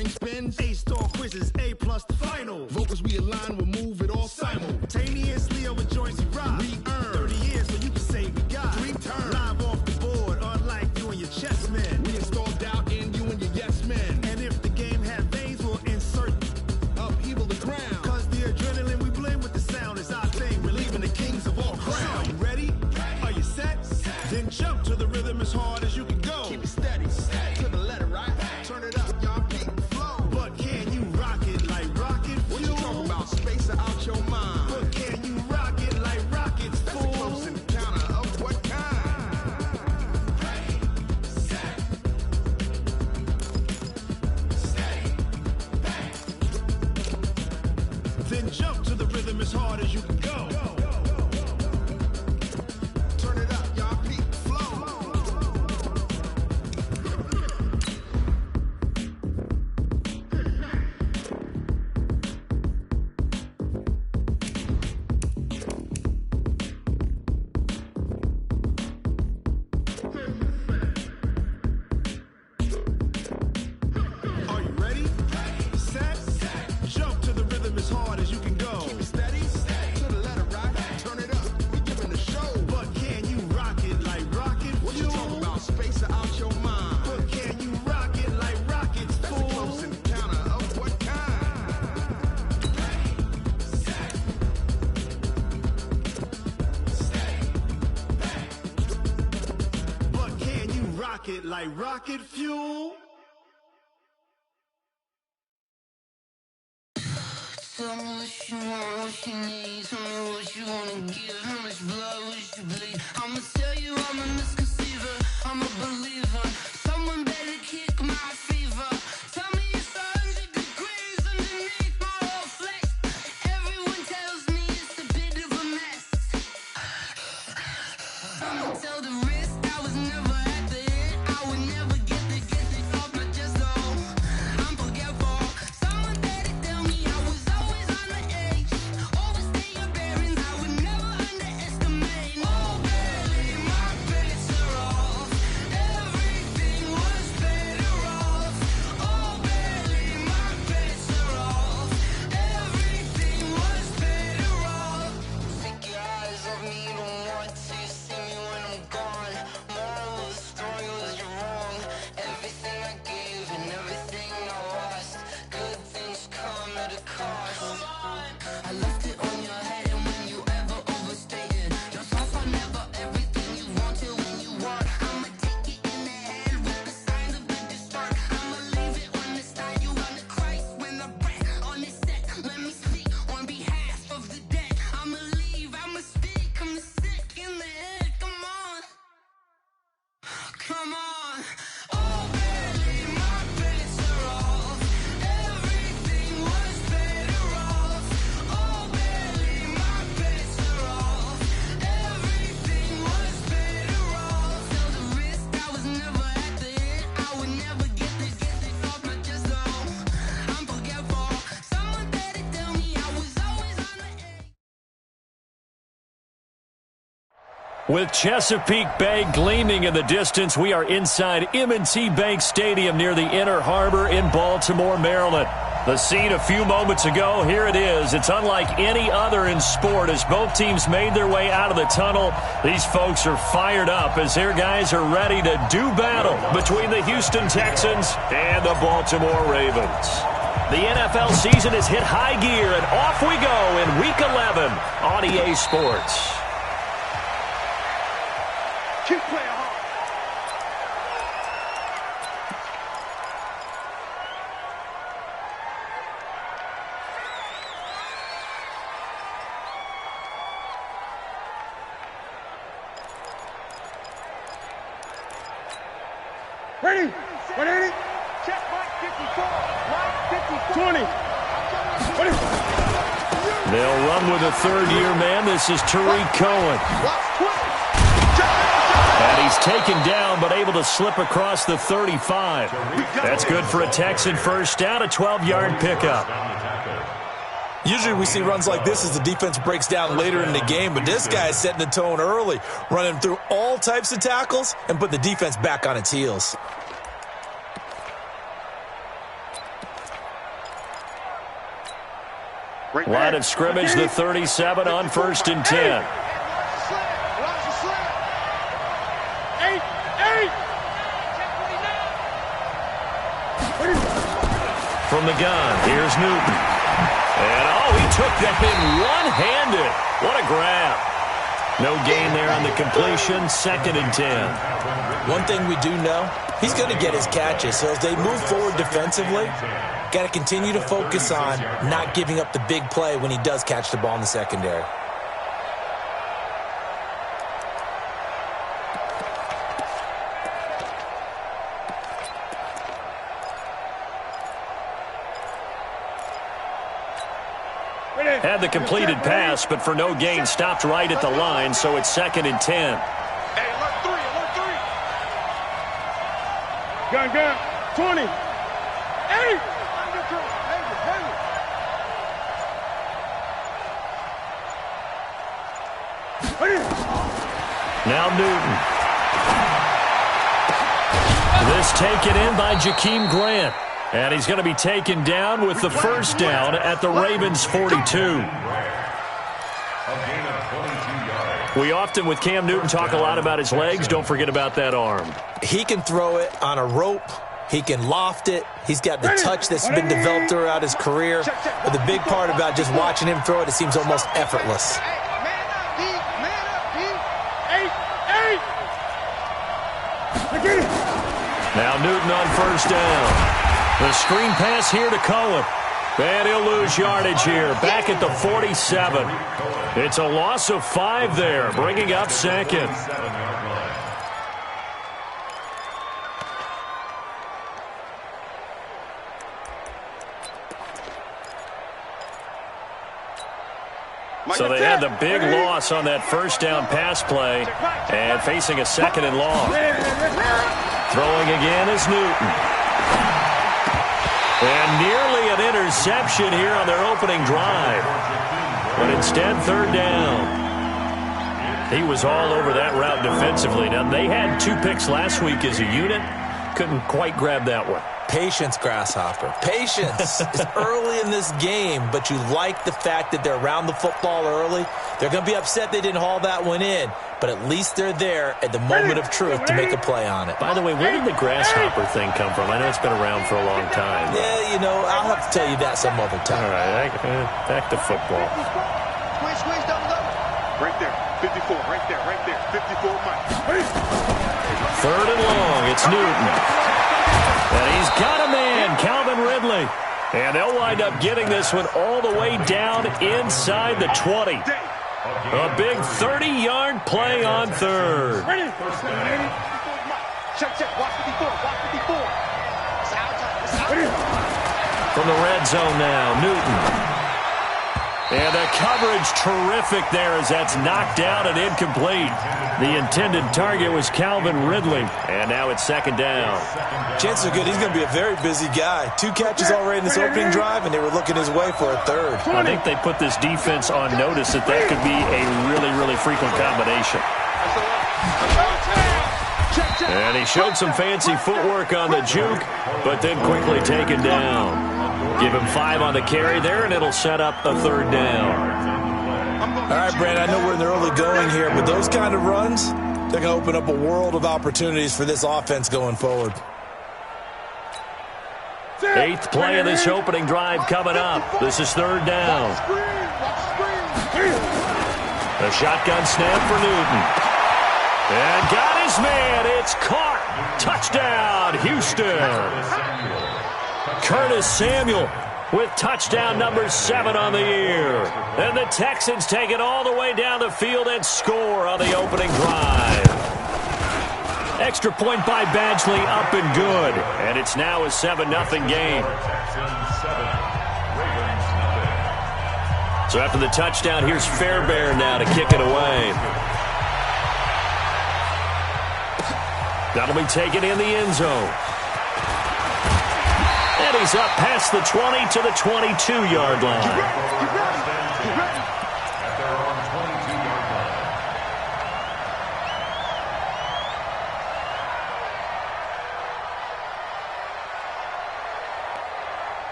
brain spins. A-star quizzes, A+ the final. Vocals we align, we'll move it all simultaneously over joints we rock. We earn 30 years so you can say we got. Dream turn. Live off the board, unlike you and your chess men. We install doubt in you and your yes men. And if the game had veins, we'll insert upheaval the ground. Cause the adrenaline we blend with the sound is our thing. We're leaving the kings of all ground. Are you ready? Are you set? Then jump to the rhythm as hard as you can go. Keep it steady, to the letter, right? Turn it up, y'all, beat the flow. But can you rock it like rocket fuel? What you talking about? Space it out your mind. But can you rock it like rockets, That's fool? a close encounter of what kind? Then jump to the rhythm as hard as you can go. Turn it up, y'all, beat the flow. Are you ready? Set? Jump to the rhythm as hard as you can go. Keep it steady, to the letter, right? Turn it up, we giving the show. But can you rock it like rocket What you fuel? talking about? Space it out your mind. But can you rock it like rockets, That's a close fool? encounter of what kind? But can you rock it like rocket fuel? Tell me what you want, what you need. Tell me what you wanna give. How much blood would you bleed? I'ma tell you I'm a misconceiver. I'm a believer. Someone better kick my fever. Tell me it's 100 degrees underneath my whole flesh. Everyone tells me it's a bit of a mess. I'ma tell the risk I was never at the end. I would never get it off my chest though. I'm forgetful. Someone better tell me I was always on the edge. Overstay your bearings, I would never underestimate. Oh baby, my bets are off. Everything was better off. Oh baby, my bets are off. Everything was better off. Take your eyes off me, don't want to see me when I'm gone. Moral of the story was you're wrong. Everything I gave and everything I lost. Good things come at a cost. I left it on your head and when you ever overstated yourself, I never everything you wanted when you want. I'ma take it in the head with the signs of the distort. I'ma leave it on the side. You on the Christ when the breath on the set. Let me speak on behalf of the dead. I'ma leave, I'ma speak. I'm sick in the head. Come on. Come on. Oh baby, my bets are off. Everything was better off. Oh baby, my bets are off. Everything was better off. Tell the risk I was never at the end. I would never get it off my chest though. I'm forgetful. Someone better tell me I was always on the edge. With Chesapeake Bay gleaming in the distance, we are inside M&T Bank Stadium near the Inner Harbor in Baltimore, Maryland. The scene a few moments ago, here it is. It's unlike any other in sport as both teams made their way out of the tunnel. These folks are fired up as their guys are ready to do battle between the Houston Texans and the Baltimore Ravens. The NFL season has hit high gear, and off we go in Week 11 on EA Sports. Keep playing hard. Ready? 180. Check right 54. Right 50. 20. They'll run with a third-year man. This is Tariq Cohen. And he's taken down, but able to slip across the 35. That's good for a Texan first down, a 12-yard pickup. Usually we see runs like this as the defense breaks down later in the game, but this guy's setting the tone early, running through all types of tackles and put the defense back on its heels. Line of scrimmage, the 37 on 1st and 10. From the gun, here's Newton. And, he took that in one-handed. What a grab. No gain there on the completion, 2nd and 10. One thing we do know, he's going to get his catches. So as they move forward defensively, got to continue to focus on not giving up the big play when he does catch the ball in the secondary. Had the completed pass, but for no gain, stopped right at the line, so it's 2nd and 10. Hey, alert 3, alert 3. Gun, 20. Hey! Now Newton. This taken in by Jakeem Grant. And he's going to be taken down with the first down at the Ravens' 42. We often, with Cam Newton, talk a lot about his legs. Don't forget about that arm. He can throw it on a rope. He can loft it. He's got the touch that's been developed throughout his career. But the big part about just watching him throw it, it seems almost effortless. Now Newton on first down. The screen pass here to KOM. And he'll lose yardage here. Back at the 47. It's a loss of 5 there, bringing up 2nd. So they had the big loss on that first down pass play and facing a 2nd and long. Throwing again is Newton. And nearly an interception here on their opening drive. But instead, 3rd down. He was all over that route defensively. Now, they had 2 picks last week as a unit. Couldn't quite grab that one. Patience, Grasshopper. Patience. It's early in this game, but you like the fact that they're around the football early. They're going to be upset they didn't haul that one in, but at least they're there at the moment of truth to make a play on it. By the way, where did the Grasshopper thing come from? I know it's been around for a long time. Yeah, I'll have to tell you that some other time. All right, back to football. Squeeze, double. Right there, 54, right there, 54 Mike. 3rd and long, it's Newton. And he's got a man, Calvin Ridley. And they'll wind up getting this one all the way down inside the 20. A big 30-yard play on 3rd. Check, watch 54, From the red zone now, Newton. And the coverage terrific there as that's knocked down and incomplete. The intended target was Calvin Ridley. And now it's 2nd down. Chances are good he's going to be a very busy guy. 2 catches already in this opening drive, and they were looking his way for a 3rd. I think they put this defense on notice that could be a really, really frequent combination. And he showed some fancy footwork on the juke, but then quickly taken down. Give him 5 on the carry there, and it'll set up a 3rd down. All right, Brandon, I know we're in the early going here, but those kind of runs, they're going to open up a world of opportunities for this offense going forward. 8th play of this opening drive coming up. This is 3rd down. A shotgun snap for Newton. And got his man. It's caught. Touchdown, Houston. Curtis Samuel with touchdown number 7 on the year. And the Texans take it all the way down the field and score on the opening drive. Extra point by Badgley, up and good. And it's now a 7-0 game. So after the touchdown, here's Fairbairn now to kick it away. That'll be taken in the end zone. And he's up past the 20 to the 22-yard line.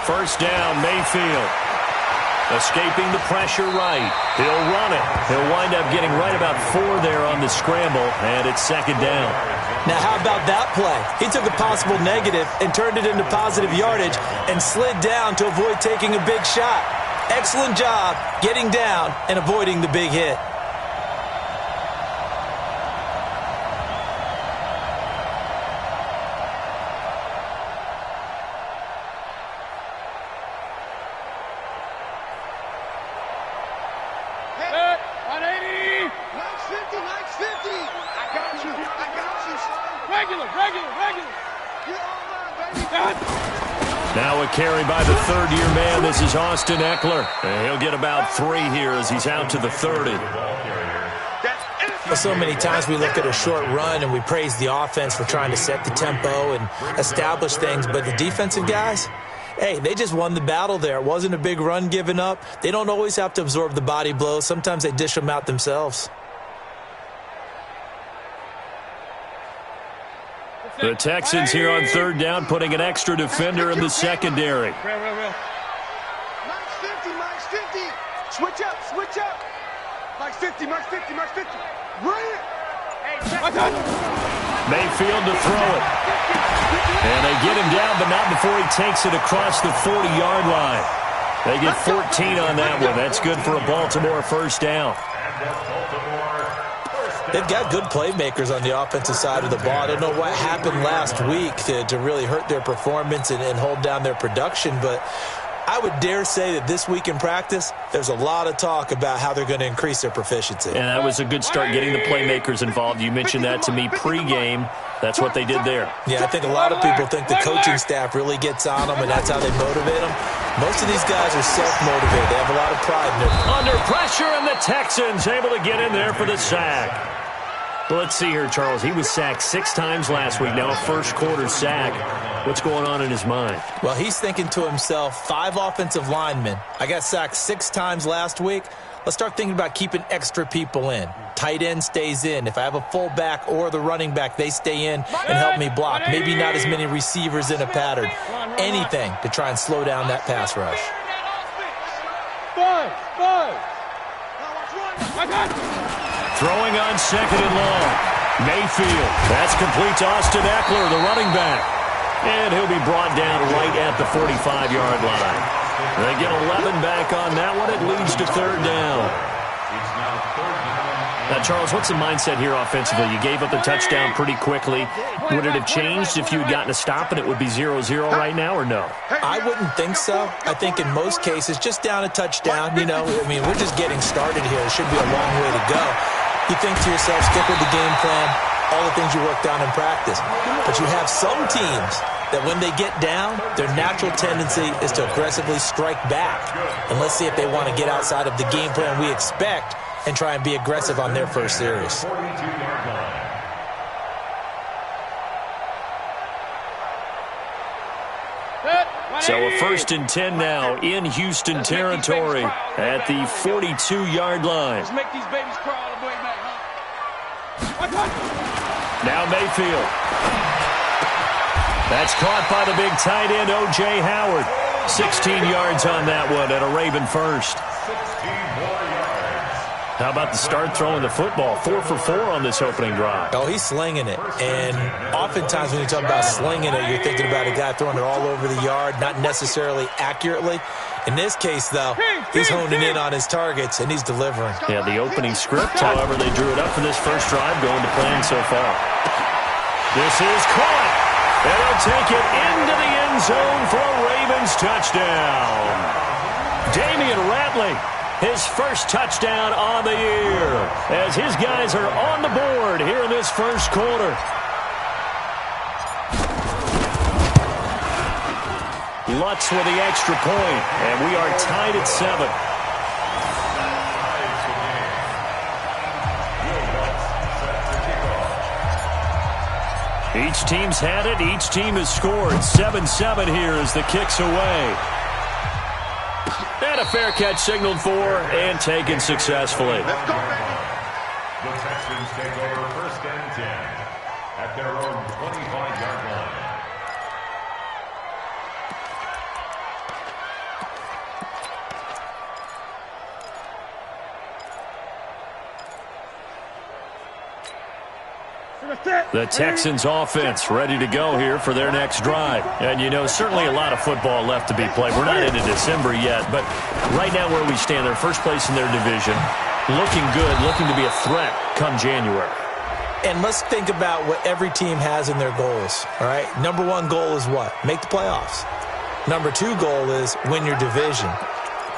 First down, Mayfield. Escaping the pressure right. He'll run it. He'll wind up getting right about 4 there on the scramble, and it's second down. Now, how about that play? He took a possible negative and turned it into positive yardage and slid down to avoid taking a big shot. Excellent job getting down and avoiding the big hit. Now a carry by the third-year man. This is Austin Eckler. And he'll get about 3 here as he's out to the 30. Well, so many times we look at a short run and we praise the offense for trying to set the tempo and establish things, but the defensive guys, hey, they just won the battle there. It wasn't a big run given up. They don't always have to absorb the body blows. Sometimes they dish them out themselves. The Texans here on third down, putting an extra defender in the secondary. Max 50, Max 50. Switch up, switch up. Max 50, Max 50, Max 50. Run it. Mayfield to throw it. And they get him down, but not before he takes it across the 40-yard line. They get 14 on that one. That's good for a Baltimore first down. They've got good playmakers on the offensive side of the ball. I don't know what happened last week to really hurt their performance and hold down their production, but I would dare say that this week in practice, there's a lot of talk about how they're going to increase their proficiency. And that was a good start, getting the playmakers involved. You mentioned that to me pregame. That's what they did there. Yeah, I think a lot of people think the coaching staff really gets on them, and that's how they motivate them. Most of these guys are self-motivated. They have a lot of pride in their... Under pressure, and the Texans able to get in there for the sack. Well, let's see here, Charles. He was sacked 6 times last week. Now a first-quarter sack. What's going on in his mind? Well, he's thinking to himself, 5 offensive linemen. I got sacked 6 times last week. Let's start thinking about keeping extra people in. Tight end stays in. If I have a fullback or the running back, they stay in and help me block. Maybe not as many receivers in a pattern. Anything to try and slow down that pass rush. Throwing on second and long. Mayfield. That's complete to Austin Eckler, the running back. And he'll be brought down right at the 45-yard line. They get 11 back on that one. It leads to third down. Now, Charles, what's the mindset here offensively? You gave up the touchdown pretty quickly. Would it have changed if you had gotten a stop and it would be 0-0 right now, or no? I wouldn't think so. I think in most cases, just down a touchdown, you know, I mean, we're just getting started here. It should be a long way to go. You think to yourself, stick with the game plan, all the things you worked on in practice. But you have some teams that when they get down, their natural tendency is to aggressively strike back. And let's see if they want to get outside of the game plan we expect and try and be aggressive on their first series. So a 1st and 10 now in Houston territory at the 42-yard line. Let's make these babies crawl all the way back, huh? Now Mayfield. That's caught by the big tight end, O.J. Howard. 16 yards on that one and a Raven first. How about the start throwing the football? 4 for 4 on this opening drive. Oh, he's slinging it. And oftentimes when you talk about slinging it, you're thinking about a guy throwing it all over the yard, not necessarily accurately. In this case, though, he's honing in on his targets, and he's delivering. Yeah, the opening script, however, they drew it up for this first drive going to plan so far. This is caught. And he'll take it into the end zone for a Ravens touchdown. Damian Ratley. His first touchdown on the year as his guys are on the board here in this first quarter. Lutz with the extra point, and we are tied at 7. Each team's had it. Each team has scored. 7-7 here as the kick's away. And a fair catch signaled for and taken successfully. Let's go, baby. The Texans take over 1st and 10 at their own 25-yard line. The Texans offense ready to go here for their next drive. And, you know, certainly a lot of football left to be played. We're not into December yet, but right now where we stand, they're first place in their division. Looking good, looking to be a threat come January. And let's think about what every team has in their goals, all right? Number one goal is what? Make the playoffs. Number two goal is win your division.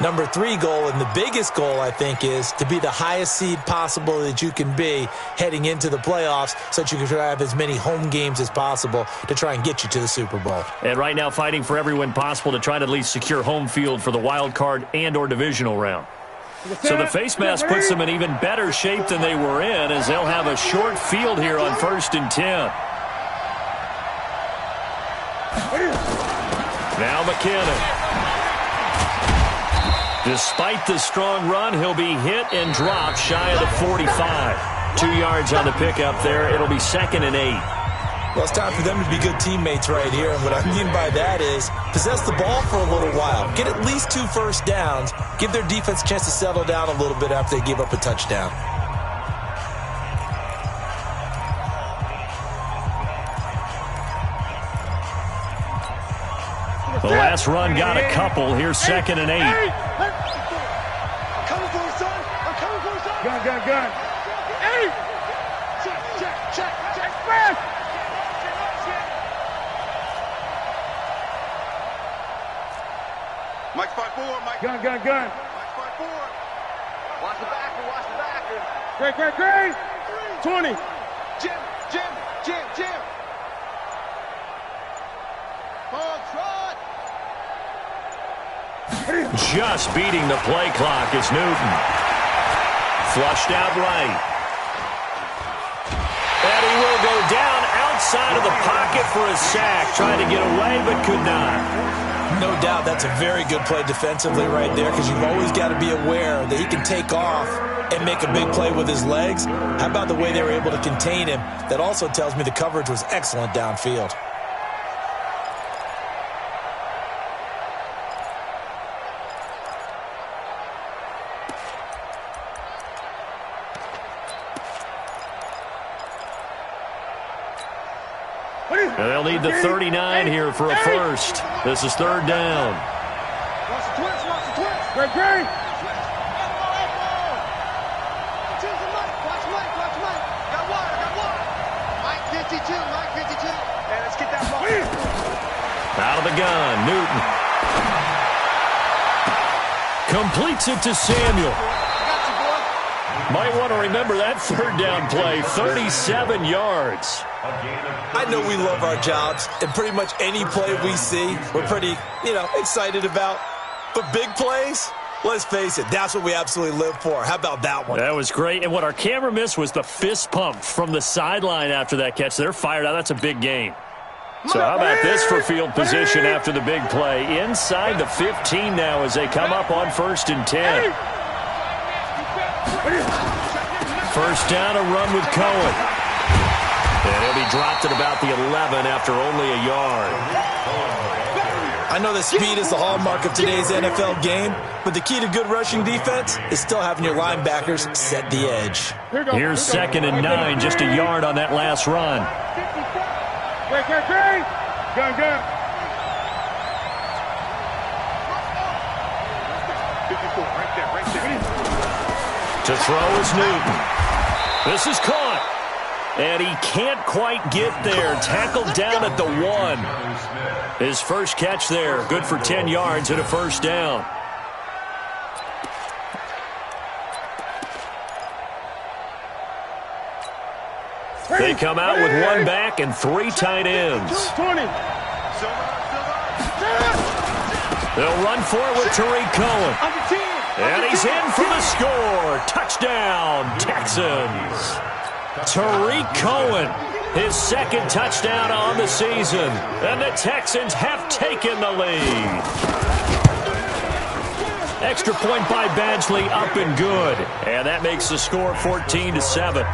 Number three goal, and the biggest goal, I think, is to be the highest seed possible that you can be heading into the playoffs so that you can try to have as many home games as possible to try and get you to the Super Bowl. And right now fighting for every win possible to try to at least secure home field for the wild card and or divisional round. So the face mask puts them in even better shape than they were in as they'll have a short field here on 1st and 10. Now McKinnon. Despite the strong run, he'll be hit and dropped shy of the 45. 2 yards on the pickup there. It'll be 2nd and 8. Well, it's time for them to be good teammates right here. And what I mean by that is possess the ball for a little while. Get at least 2 first downs. Give their defense a chance to settle down a little bit after they give up a touchdown. The last run got a couple. Here's 2nd and 8. I'm coming for you, son. I'm coming for you, son. Gun. Hey! Check. Express! Mike's 5-4, Mike. Gun. Mike's 5-4. Watch the backer. Great. 20. Jim. Ball trot. Just beating the play clock is Newton. Flushed out right. And he will go down outside of the pocket for a sack. Trying to get away, but could not. No doubt that's a very good play defensively right there because you've always got to be aware that he can take off and make a big play with his legs. How about the way they were able to contain him? That also tells me the coverage was excellent downfield. And they'll need the 39 here for a first. This is 3rd down. Watch the twist. Great. Watch Mike. Got water. Mike 52. Hey, let's get that ball. Out of the gun, Newton. Completes it to Samuel. Got you, boy. Might want to remember that 3rd down play, 37 yards. I know we love our jobs, and pretty much any play we see, we're pretty, excited about. But big plays, let's face it, that's what we absolutely live for. How about that one? That was great. And what our camera missed was the fist pump from the sideline after that catch. They're fired out. That's a big game. So how about this for field position after the big play? Inside the 15 now as they come up on 1st and 10. First down, a run with Cohen. And he'll be dropped at about the 11 after only a yard. I know that speed is the hallmark of today's NFL game, but the key to good rushing defense is still having your linebackers set the edge. Here's 2nd and 9, just a yard on that last run. Great. Gun. 54, right there. To throw is Newton. This is caught. And he can't quite get there. Tackled down at the 1. His first catch there. Good for 10 yards and a first down. They come out with 1 back and 3 tight ends. 20. They'll run for it with Tariq Cohen. And he's in for the score. Touchdown, Texans. Tariq Cohen, his 2nd touchdown on the season. And the Texans have taken the lead. Extra point by Badgley, up and good. And that makes the score 14-7.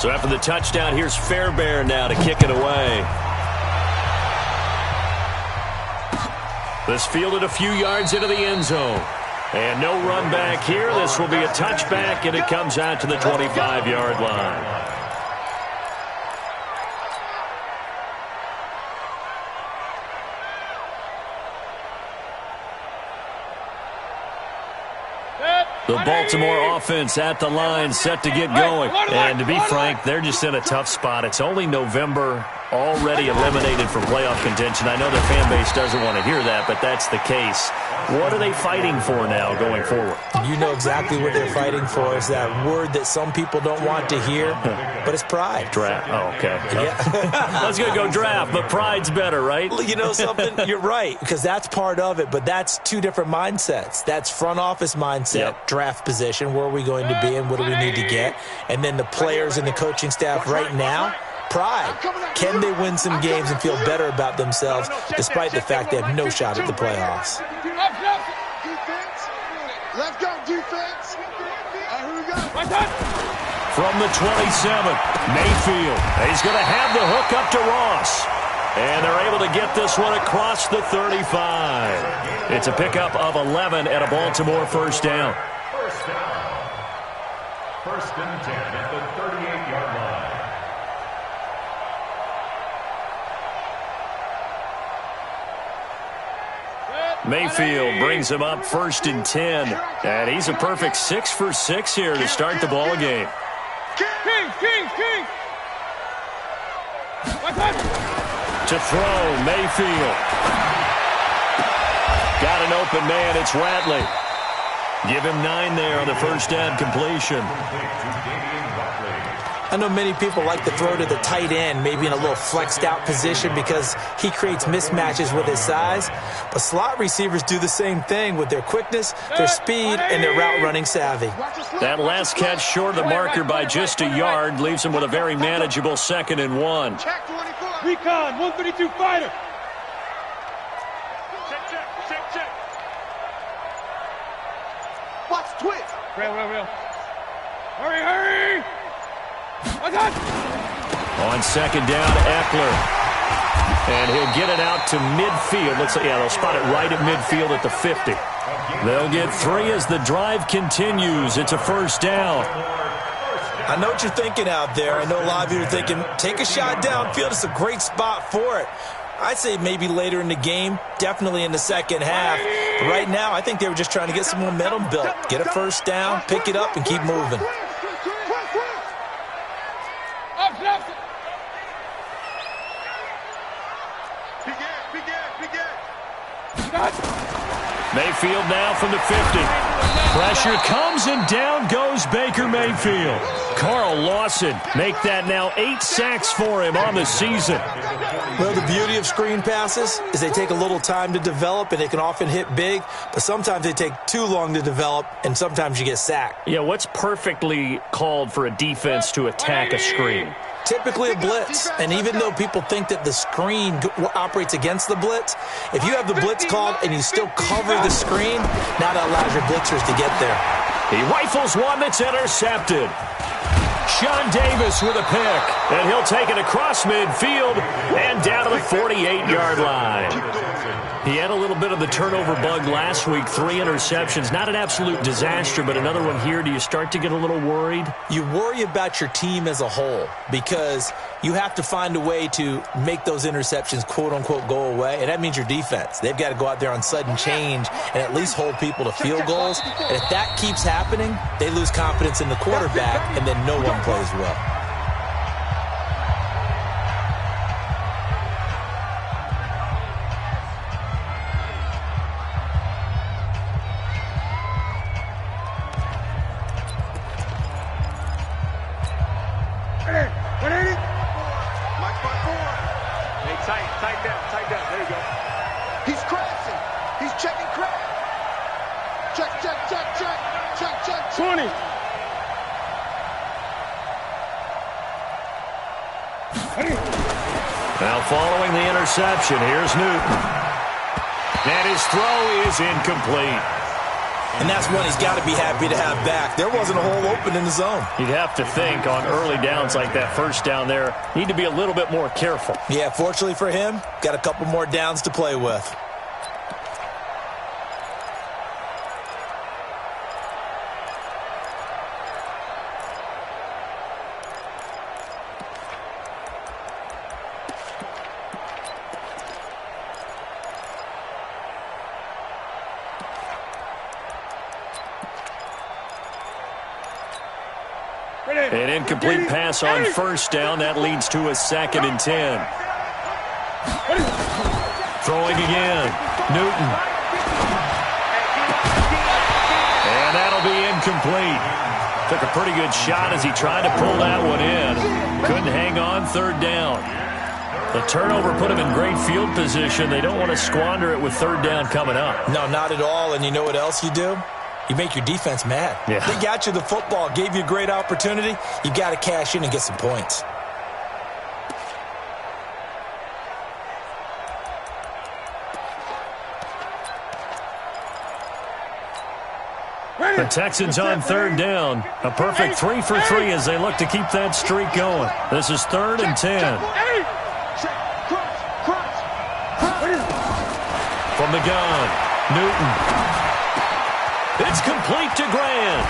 So after the touchdown, here's Fairbairn now to kick it away. This fielded a few yards into the end zone. And no run back here. This will be a touchback, and it comes out to the 25-yard line. The Baltimore offense at the line, set to get going. And to be frank, they're just in a tough spot. It's only November, already eliminated from playoff contention. I know their fan base doesn't want to hear that, but that's the case. What are they fighting for now going forward? You know exactly what they're fighting for. Is that word that some people don't want to hear, but it's pride. Draft. Oh, okay. Yeah. I was going to go draft, but pride's better, right? You know something? You're right, because that's part of it, but that's two different mindsets. That's front office mindset, draft position, where are we going to be and what do we need to get? And then the players and the coaching staff right now, pride. Can they win some games and feel better about themselves despite the fact they have no shot at the playoffs? Let's go, defense. Here we go. From the 27, Mayfield. He's going to have the hook up to Ross. And they're able to get this one across the 35. It's a pickup of 11 at a Baltimore first down. First down. First and 10 at the 38-yard line. Mayfield brings him up first and 10. And he's a perfect 6 for 6 here to start the ball game. King. To throw, Mayfield. Got an open man, it's Ratley. Give him 9 there on the first down completion. I know many people like to throw to the tight end, maybe in a little flexed out position because he creates mismatches with his size. But slot receivers do the same thing with their quickness, their speed, and their route running savvy. That last catch short of the marker by just a yard leaves him with a very manageable 2nd and 1. Recon, 132 fighter. Check. Watch twitch. Real. Hurry. On 2nd down, Eckler. And he'll get it out to midfield. Looks like, they'll spot it right at midfield at the 50. They'll get 3 as the drive continues. It's a first down. I know what you're thinking out there. I know a lot of you are thinking, take a shot downfield. It's a great spot for it. I'd say maybe later in the game, definitely in the second half. But right now, I think they were just trying to get some momentum built. Get a first down, pick it up, and keep moving. Mayfield now from the 50. Pressure comes and down goes Baker Mayfield. Carl Lawson make that now 8 sacks for him on the season. Well, the beauty of screen passes is they take a little time to develop and they can often hit big, but sometimes they take too long to develop and sometimes you get sacked. Yeah, what's perfectly called for a defense to attack a screen? Typically a blitz, and even though people think that the screen operates against the blitz, if you have the blitz called and you still cover the screen, now that allows your blitzers to get there. He rifles one that's intercepted. Sean Davis with a pick, and he'll take it across midfield and down to the 48-yard line. He had a little bit of the turnover bug last week, 3 interceptions. Not an absolute disaster, but another one here. Do you start to get a little worried? You worry about your team as a whole because you have to find a way to make those interceptions, quote-unquote, go away, and that means your defense. They've got to go out there on sudden change and at least hold people to field goals. And if that keeps happening, they lose confidence in the quarterback, and then no one plays well. Tight down. There you go. He's crashing. He's checking crash. Check. 20. Now following the interception, here's Newton. And his throw is incomplete. And that's one he's got to be happy to have back. There wasn't a hole open in the zone. You'd have to think on early downs like that first down there, need to be a little bit more careful. Yeah, fortunately for him, got a couple more downs to play with. An incomplete pass on first down. That leads to a 2nd and 10. Throwing again. Newton. And that'll be incomplete. Took a pretty good shot as he tried to pull that one in. Couldn't hang on 3rd down. The turnover put him in great field position. They don't want to squander it with 3rd down coming up. No, not at all. And you know what else you do? You make your defense mad. Yeah. They got you the football, gave you a great opportunity. You got to cash in and get some points. The Texans on 3rd down. A perfect 3 for 3 as they look to keep that streak going. This is 3rd and 10. From the gun, Newton. It's complete to Grant.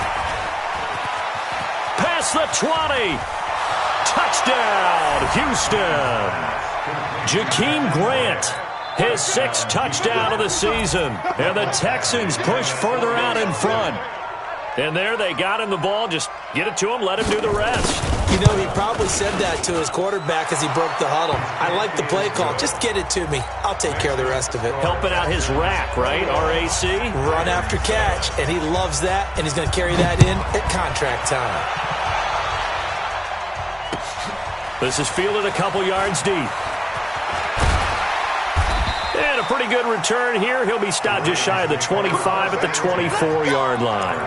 Past the 20. Touchdown, Houston. Jakeem Grant, his 6th touchdown of the season. And the Texans push further out in front. And there they got him the ball. Just get it to him, let him do the rest. You know, he probably said that to his quarterback as he broke the huddle. I like the play call. Just get it to me. I'll take care of the rest of it. Helping out his rack, right? RAC. Run after catch, and he loves that, and he's going to carry that in at contract time. This is fielded a couple yards deep. And a pretty good return here. He'll be stopped just shy of the 25 at the 24-yard line.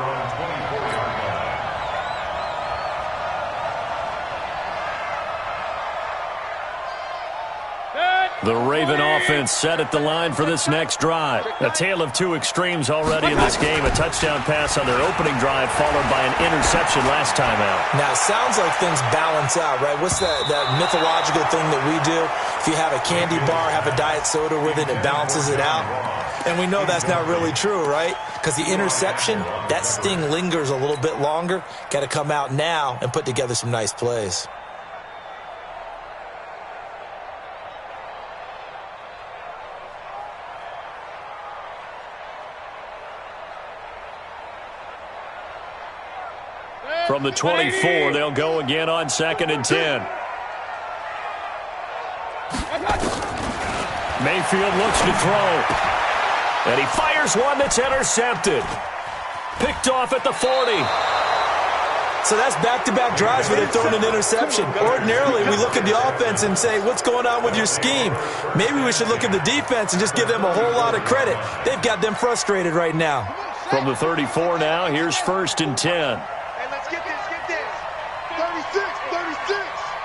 The Raven offense set at the line for this next drive. A tale of two extremes already in this game. A touchdown pass on their opening drive followed by an interception last time out. Now, it sounds like things balance out, right? What's that mythological thing that we do? If you have a candy bar, have a diet soda with it, it balances it out. And we know that's not really true, right? Because the interception, that sting lingers a little bit longer. Got to come out now and put together some nice plays. From the 24, they'll go again on 2nd and 10. Mayfield looks to throw. And he fires one that's intercepted. Picked off at the 40. So that's back-to-back drives where they're throwing an interception. Ordinarily, we look at the offense and say, what's going on with your scheme? Maybe we should look at the defense and just give them a whole lot of credit. They've got them frustrated right now. From the 34 now, here's 1st and 10.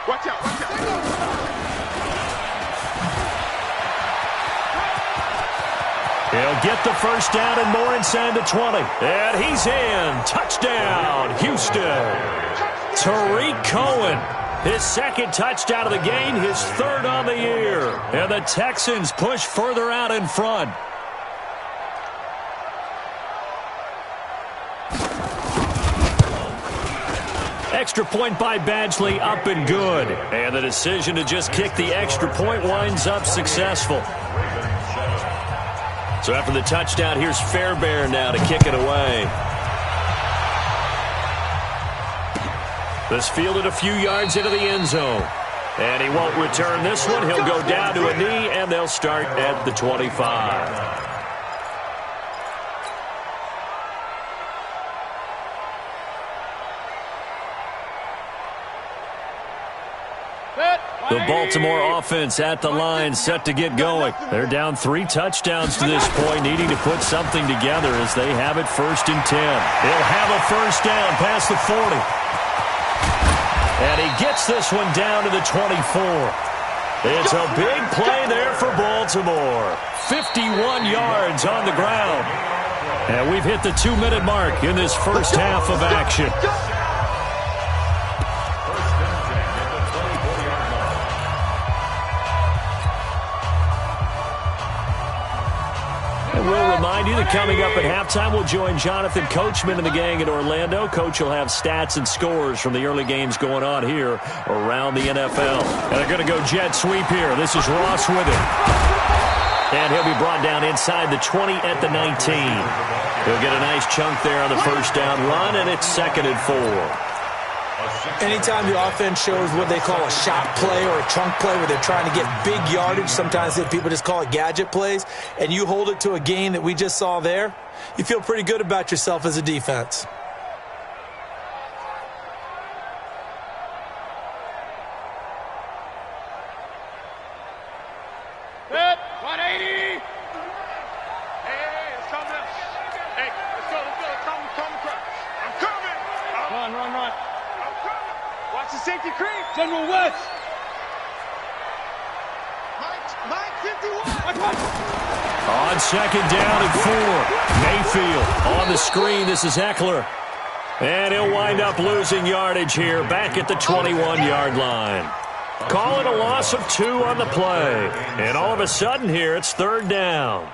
Watch out, watch out. He'll get the first down and more inside the 20. And he's in. Touchdown, Houston. Tariq Cohen, his 2nd touchdown of the game, his 3rd on the year. And the Texans push further out in front. Extra point by Badgley, up and good. And the decision to just kick the extra point winds up successful. So after the touchdown, here's Fairbairn now to kick it away. This fielded a few yards into the end zone. And he won't return this one. He'll go down to a knee, and they'll start at the 25. The Baltimore offense at the line, set to get going. They're down 3 touchdowns to this point, needing to put something together as they have it 1st and 10. They'll have a first down past the 40. And he gets this one down to the 24. It's a big play there for Baltimore. 51 yards on the ground. And we've hit the 2-minute mark in this first half of action. We'll remind you that coming up at halftime, we'll join Jonathan Coachman and the gang in Orlando. Coach will have stats and scores from the early games going on here around the NFL. And they're going to go jet sweep here. This is Ross with it. And he'll be brought down inside the 20 at the 19. He'll get a nice chunk there on the first down run, and it's 2nd and 4. Anytime the offense shows what they call a shot play or a chunk play where they're trying to get big yardage, sometimes people just call it gadget plays, and you hold it to a game that we just saw there, you feel pretty good about yourself as a defense. Good. 180. Hey, it's coming up. Hey, let's go. Come across. I'm coming. Run. I'm coming. Watch the safety creep. General West. Mike 51. On second down and 4. Mayfield on the screen. This is Eckler. And he'll wind up losing yardage here back at the 21-yard line. Call it a loss of 2 on the play. And all of a sudden here, it's third down.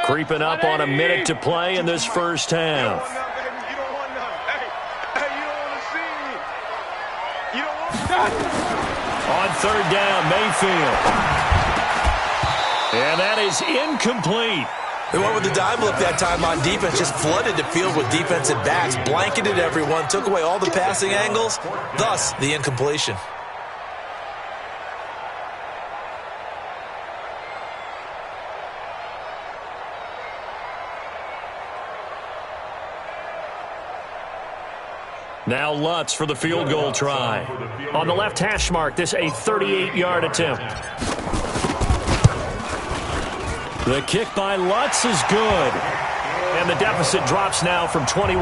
Creeping up on a minute to play in this first half. You don't want none. Hey, you don't want to see me. You don't want On third down, Mayfield. And that is incomplete. They went with the dime look that time on defense, just flooded the field with defensive backs, blanketed everyone, took away all the passing angles, thus the incompletion. Now Lutz for the field goal try. On the left hash mark, this a 38-yard attempt. The kick by Lutz is good. And the deficit drops now from 21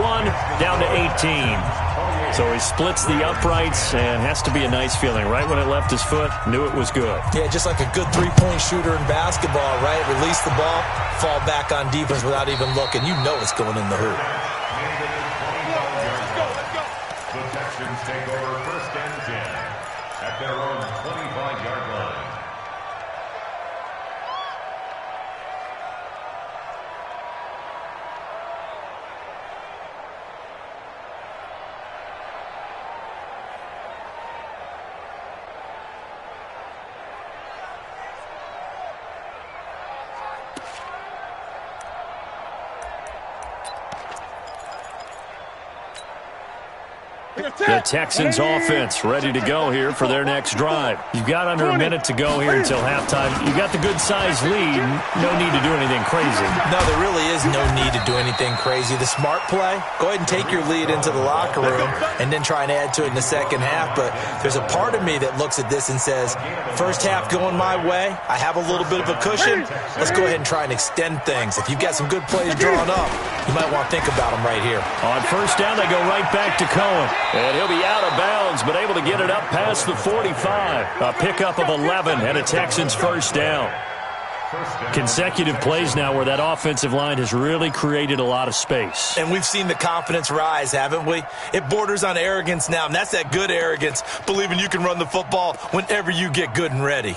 down to 18. So he splits the uprights and has to be a nice feeling. Right when it left his foot, knew it was good. Yeah, just like a good three-point shooter in basketball, right? Release the ball, fall back on defense without even looking. You know it's going in the hoop. The Texans take over first and 10 at their own 25-yard line. The Texans offense ready to go here for their next drive. You've got under a minute to go here until halftime. You've got the good-sized lead. No need to do anything crazy. No, there really is no need to do anything crazy. The smart play, go ahead and take your lead into the locker room and then try and add to it in the second half. But there's a part of me that looks at this and says, first half going my way, I have a little bit of a cushion. Let's go ahead and try and extend things. If you've got some good plays drawn up, you might want to think about them right here. On first down, they go right back to KOM. And he'll be out of bounds, but able to get it up past the 45. A pickup of 11 and a Texans first down. Consecutive plays now where that offensive line has really created a lot of space. And we've seen the confidence rise, haven't we? It borders on arrogance now, and that's that good arrogance, believing you can run the football whenever you get good and ready.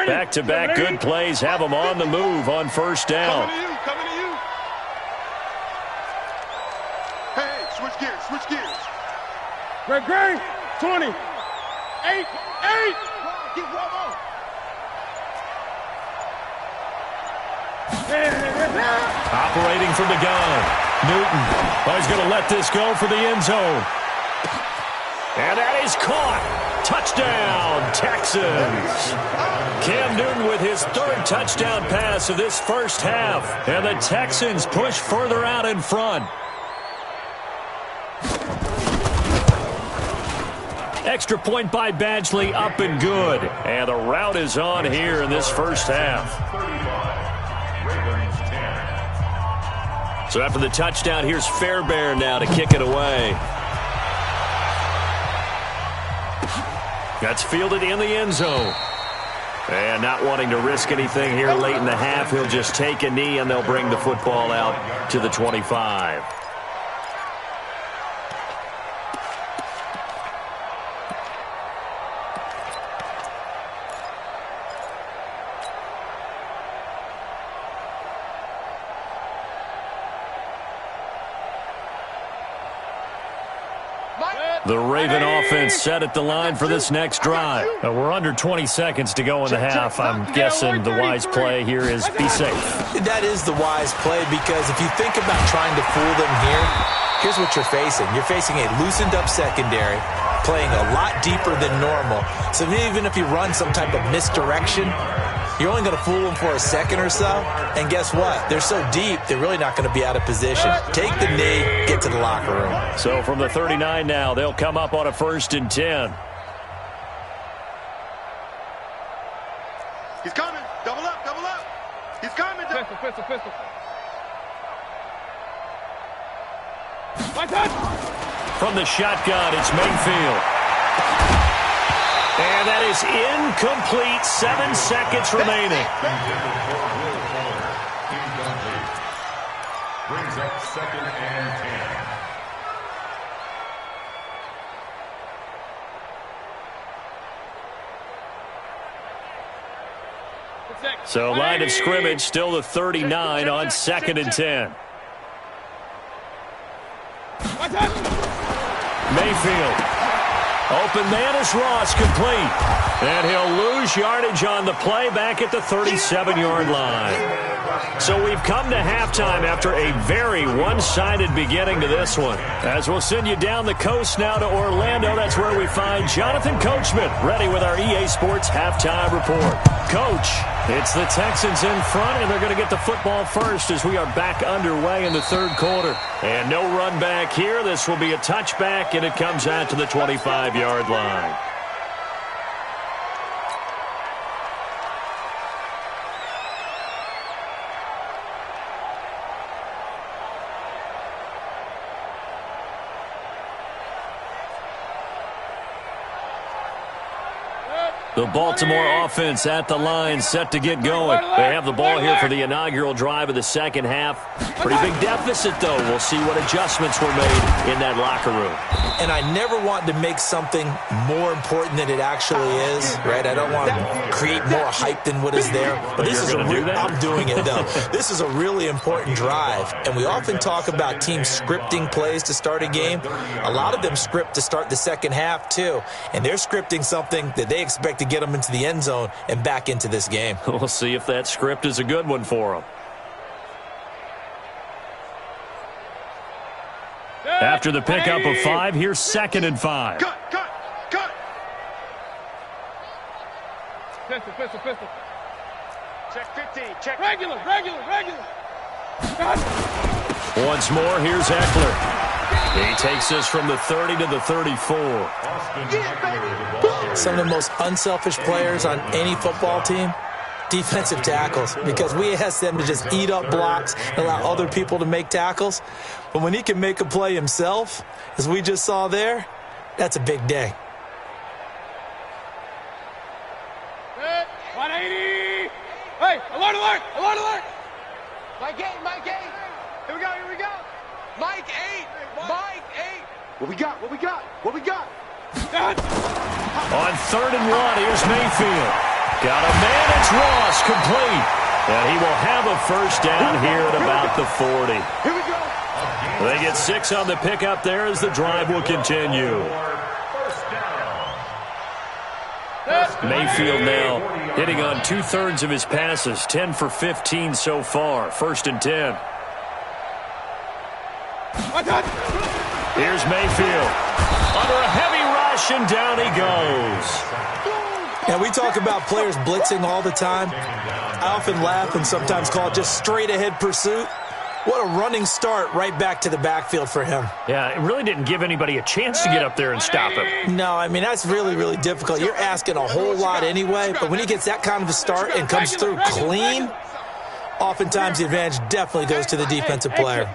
Back-to-back good plays have them on the move on first down. Coming to you. Hey, switch gears. Great. 20. 8. Get one more. Operating from the gun. Newton. Oh, he's going to let this go for the end zone. And that is caught. Touchdown, Texans. Cam Newton with his third touchdown pass of this first half. And the Texans push further out in front. Extra point by Badgley, up and good. And the route is on here in this first half. So after the touchdown, here's Fairbairn now to kick it away. That's fielded in the end zone. And not wanting to risk anything here late in the half, he'll just take a knee and they'll bring the football out to the 25. The Raven offense set at the line for this next drive. We're under 20 seconds to go in the half. I'm guessing the wise play here is be safe. That is the wise play, because if you think about trying to fool them here, here's what you're facing. You're facing a loosened up secondary, playing a lot deeper than normal. So even if you run some type of misdirection, you're only going to fool them for a second or so. And guess what? They're so deep, they're really not going to be out of position. Take the knee, get to the locker room. So from the 39 now, they'll come up on a 1st and 10. He's coming. Double up, double up. He's coming. Pistol. My touch. From the shotgun, it's Mayfield. And that is incomplete. 7 seconds remaining. Brings up 2nd and 10. So line of scrimmage, still the 39 on 2nd and 10. Mayfield. Open man is Ross, complete. And he'll lose yardage on the play back at the 37-yard line. So we've come to halftime after a very one-sided beginning to this one. As we'll send you down the coast now to Orlando, that's where we find Jonathan Coachman ready with our EA Sports halftime report. Coach, it's the Texans in front, and they're going to get the football first as we are back underway in the 3rd quarter. And no run back here. This will be a touchback, and it comes out to the 25-yard line. The Baltimore offense at the line, set to get going. They have the ball here for the inaugural drive of the 2nd half. Pretty big deficit, though. We'll see what adjustments were made in that locker room. And I never want to make something more important than it actually is, right? I don't want to create more hype than what is there. But this is I'm doing it, though. This is a really important drive. And we often talk about teams scripting plays to start a game. A lot of them script to start the 2nd half, too. And they're scripting something that they expect to get them into the end zone and back into this game. We'll see if that script is a good one for them. After the pickup of 5, here's 2nd and 5. Cut. Pistol. Check 15. Check. Regular. Once more, here's Eckler. He takes us from the 30 to the 34. Some of the most unselfish players on any football team, defensive tackles, because we ask them to just eat up blocks and allow other people to make tackles. But when he can make a play himself, as we just saw there, that's a big day. 180. Hey, alert. Mike 8. Here we go. Mike 8. What we got? On 3rd and 1, here's Mayfield. Got a man, it's Ross, complete. And he will have a 1st down here at about the 40. Here we go. They get 6 on the pickup there as the drive will continue. Mayfield now hitting on 2/3 of his passes, 10 for 15 so far. 1st and 10. Here's Mayfield. Under a heavy rush, and down he goes. Now, we talk about players blitzing all the time. I often laugh and sometimes call it just straight-ahead pursuit. What a running start right back to the backfield for him. Yeah, it really didn't give anybody a chance to get up there and stop him. No, I mean, that's really, really difficult. You're asking a whole lot anyway, but when he gets that kind of a start and comes through clean, oftentimes the advantage definitely goes to the defensive player.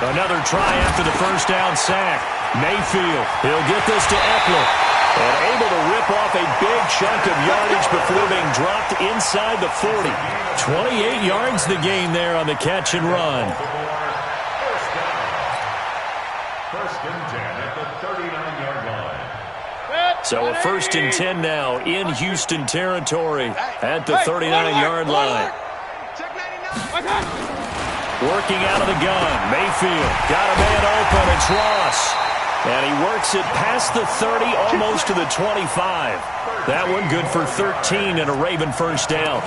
Another try after the 1st down sack. Mayfield, he'll get this to Eckler. And able to rip off a big chunk of yardage before being dropped inside the 40. 28 yards the gain there on the catch and run. 1st and 10 at the 39-yard line. So a 1st and 10 now in Houston territory at the 39-yard line. Working out of the gun. Mayfield got a man open. It's Ross. And he works it past the 30, almost to the 25. That one good for 13 and a Raven first down.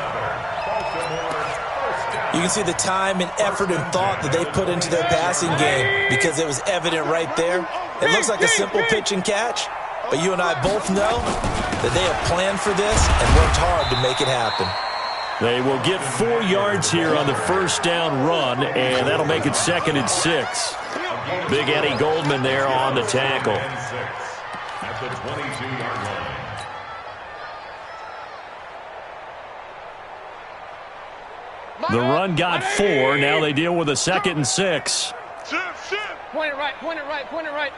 You can see the time and effort and thought that they put into their passing game because it was evident right there. It looks like a simple pitch and catch, but you and I both know that they have planned for this and worked hard to make it happen. They will get 4 yards here on the first down run, and that'll make it 2nd and 6. Big Eddie Goldman there on the tackle. At the 22-yard line. The run got 4. Now they deal with a 2nd and 6. Point it right, point it right, point it right.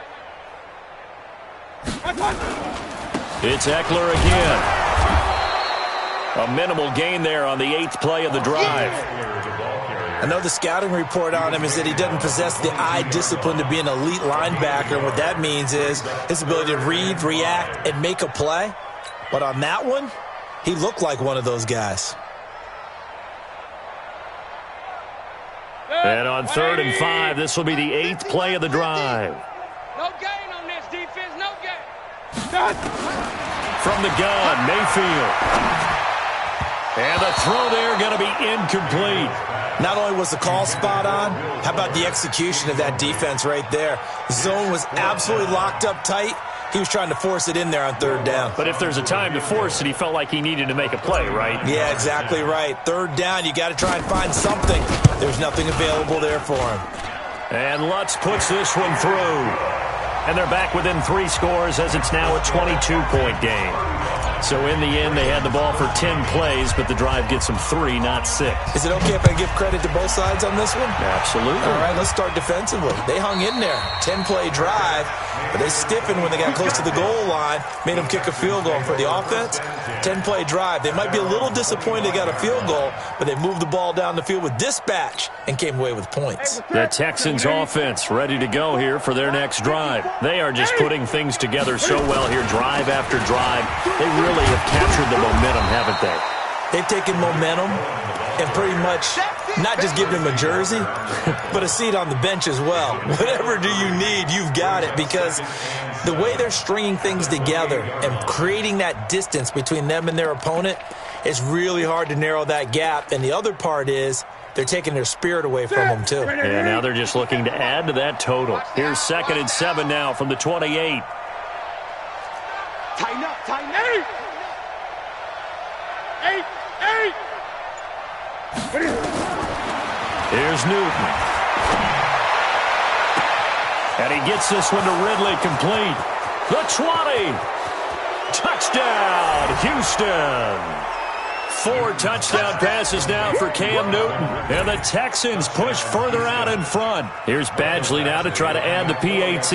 It's Eckler again. A minimal gain there on the 8th play of the drive. I know the scouting report on him is that he doesn't possess the eye discipline to be an elite linebacker. And what that means is his ability to read, react, and make a play. But on that one, he looked like one of those guys. And on 3rd and 5, this will be the 8th play of the drive. No gain on this defense, no gain. From the gun, Mayfield. And the throw there going to be incomplete. Not only was the call spot on, how about the execution of that defense right there? The zone was absolutely locked up tight. He was trying to force it in there on 3rd down. But if there's a time to force it, he felt like he needed to make a play, right? Yeah, exactly right. 3rd down, you got to try and find something. There's nothing available there for him. And Lutz puts this one through. And they're back within 3 scores as it's now a 22-point game. So in the end, they had the ball for 10 plays, but the drive gets them 3, not 6. Is it okay if I give credit to both sides on this one? Absolutely. All right, let's start defensively. They hung in there. 10-play drive, but they stiffened when they got close to the goal line, made them kick a field goal. For the offense, 10-play drive. They might be a little disappointed they got a field goal, but they moved the ball down the field with dispatch and came away with points. The Texans offense ready to go here for their next drive. They are just putting things together so well here, drive after drive. They really have captured the momentum, haven't they? They've taken momentum and pretty much not just given him a jersey, but a seat on the bench as well. Whatever do you need, you've got it, because the way they're stringing things together and creating that distance between them and their opponent is really hard to narrow that gap. And the other part is they're taking their spirit away from them, too. And now they're just looking to add to that total. Here's 2nd and 7 now from the 28. Tighten up, tighten up. 8. Here's Newton. And he gets this one to Ridley complete. The 20. Touchdown, Houston. 4 touchdown passes now for Cam Newton. And the Texans push further out in front. Here's Badgley now to try to add the PAT.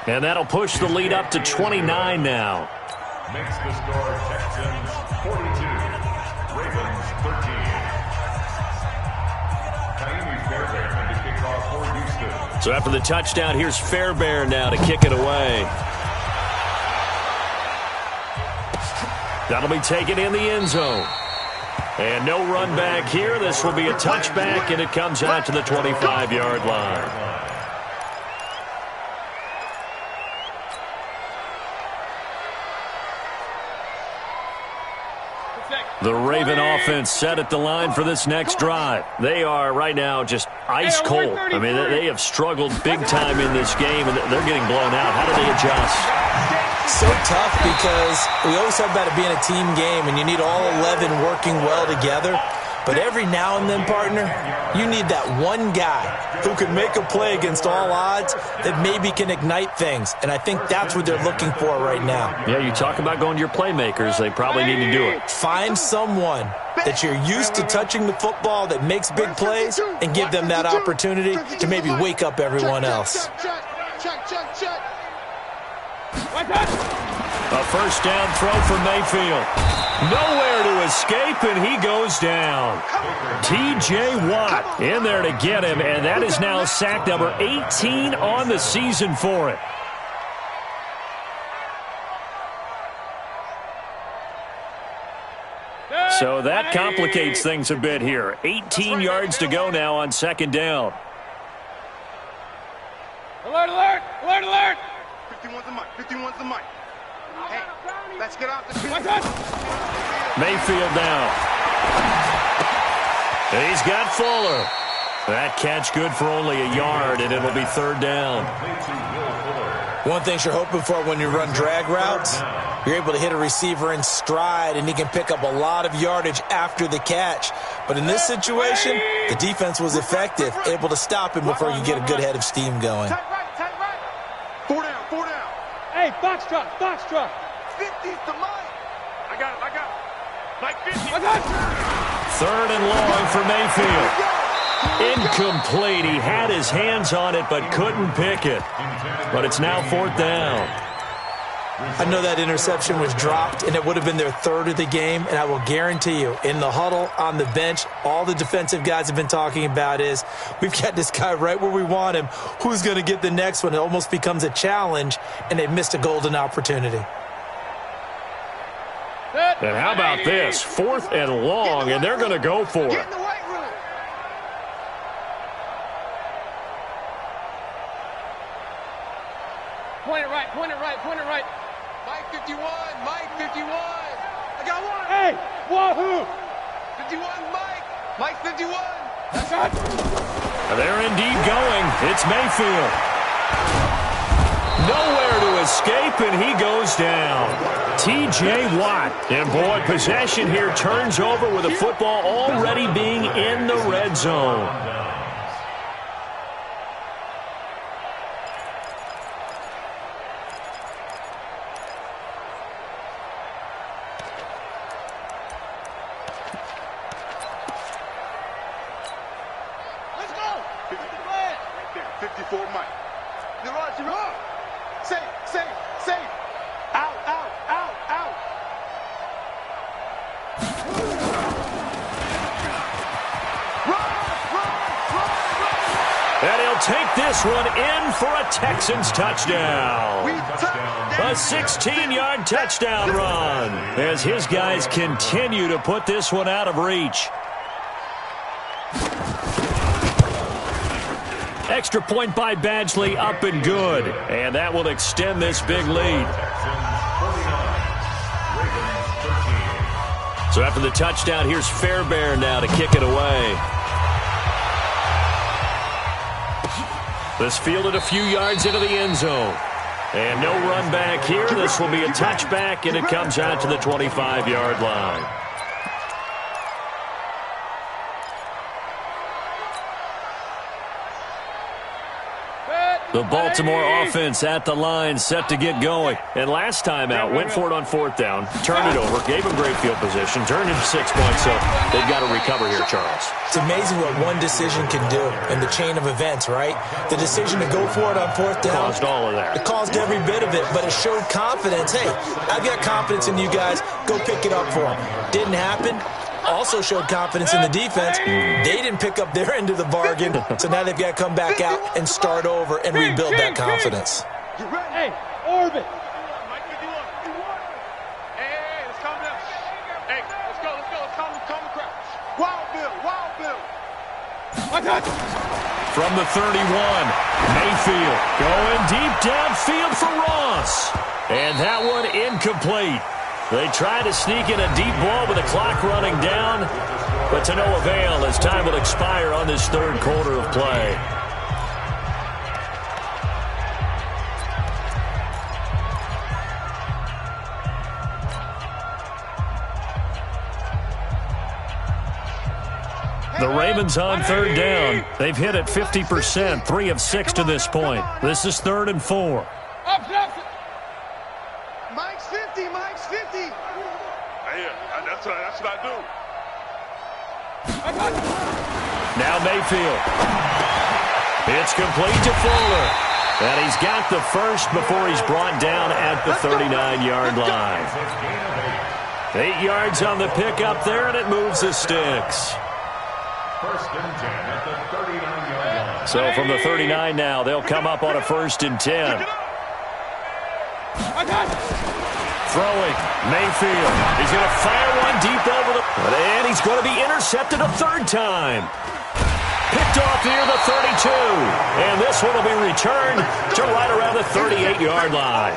And that'll push the lead up to 29 now. Makes the score Texans 42, Ravens 13. Taimi Fairbairn to kick off for Houston. So after the touchdown, here's Fairbairn now to kick it away. That'll be taken in the end zone. And no run back here. This will be a touchback, and it comes out to the 25-yard line. The Raven offense set at the line for this next drive. They are right now just ice cold. I mean, they have struggled big time in this game, and they're getting blown out. How do they adjust? So tough, because we always talk about it being a team game, and you need all 11 working well together. But every now and then, partner, you need that one guy who can make a play against all odds that maybe can ignite things. And I think that's what they're looking for right now. Yeah, you talk about going to your playmakers. They probably need to do it. Find someone that you're used to touching the football that makes big plays and give them that opportunity to maybe wake up everyone else. Check. A first down throw for Mayfield. Nowhere to escape, and he goes down. T.J. Watt in there to get him, and that is now sack number 18 on the season for it. So that complicates things a bit here. 18 yards to go now on second down. Alert, alert! Alert, alert! 51's the mic. 51's the mic. Hey, let's get off the field. Mayfield now. He's got Fuller. That catch good for only a yard, and it'll be third down. One thing you're hoping for when you run drag routes, you're able to hit a receiver in stride, and he can pick up a lot of yardage after the catch. But in this situation, the defense was effective, able to stop him before you get a good head of steam going. Tight right, tight right. 4 down, 4 down. Hey, box truck, box truck. 50's the mic. I got it, I got it. Mike 50. I got Third and long for Mayfield. Incomplete. He had his hands on it but couldn't pick it. But it's now fourth down. I know that interception was dropped, and it would have been their third of the game, and I will guarantee you, in the huddle, on the bench, all the defensive guys have been talking about is, we've got this guy right where we want him. Who's going to get the next one? It almost becomes a challenge, and they missed a golden opportunity. And how about this? Fourth and long, and they're going to go for Get it. in the weight room. Point it right, point it right, point it right. Mike 51, Mike 51. I got one. Hey, wahoo! 51, Mike. Mike 51. I got They're indeed going. It's Mayfield. Nowhere to escape, and he goes down. T.J. Watt. And, boy, possession here turns over with the football already being in the red zone. Let's go. 54, Mike. You're right, you're right. Safe. Out. And he'll take this one in for a Texans touchdown. A 16-yard touchdown run as his guys continue to put this one out of reach. Extra point by Badgley, up and good. And that will extend this big lead. So after the touchdown, here's Fairbairn now to kick it away. This fielded a few yards into the end zone. And no run back here. This will be a touchback, and it comes out to the 25-yard line. The Baltimore offense at the line, set to get going. And last time out, went for it on fourth down, turned it over, gave him great field position, turned it to 6 points, so they've got to recover here, Charles. It's amazing what one decision can do in the chain of events, right? The decision to go for it on fourth down. Caused all of that. It caused every bit of it, but it showed confidence. Hey, I've got confidence in you guys. Go pick it up for them. Didn't happen. Also showed confidence in the defense. They didn't pick up their end of the bargain, so now they've got to come back out and start over and rebuild that confidence. Hey, orbit. Mike 51. Hey, let's calm down. Hey, let's go. Let's calm the crowd. Wild Bill. I got From the 31, Mayfield going deep downfield for Ross. And that one incomplete. They try to sneak in a deep ball with the clock running down, but to no avail as time will expire on this third quarter of play. The Ravens on third down. They've hit it 50%, 3 of 6 to this point. This is 3rd and 4. up. Mike's 50. Hey, that's what I do. Now Mayfield. It's complete to Fuller. And he's got the first before he's brought down at the 39-yard line. 8 yards on the pickup there, and it moves the sticks. First and 10 at the 39-yard line. So from the 39 now, they'll come up on a 1st and 10. Throwing, Mayfield. He's going to fire one deep over the... And he's going to be intercepted a third time. Picked off near the 32. And this one will be returned to right around the 38-yard line.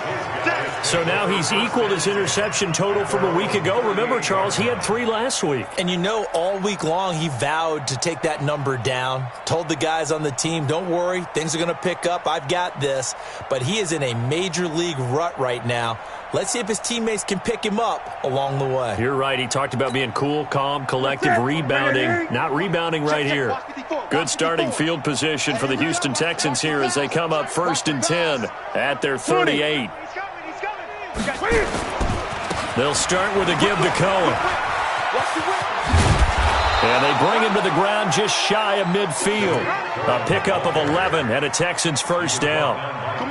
So now he's equaled his interception total from a week ago. Remember, Charles, he had 3 last week. And you know, all week long he vowed to take that number down. Told the guys on the team, don't worry, things are going to pick up. I've got this. But he is in a major league rut right now. Let's see if his teammates can pick him up along the way. You're right. He talked about being cool, calm, collective, rebounding. Not rebounding right here. Good starting field position for the Houston Texans here as they come up 1st and 10 at their 38. They'll start with a give to KOM. And they bring him to the ground just shy of midfield. A pickup of 11 and a Texans first down.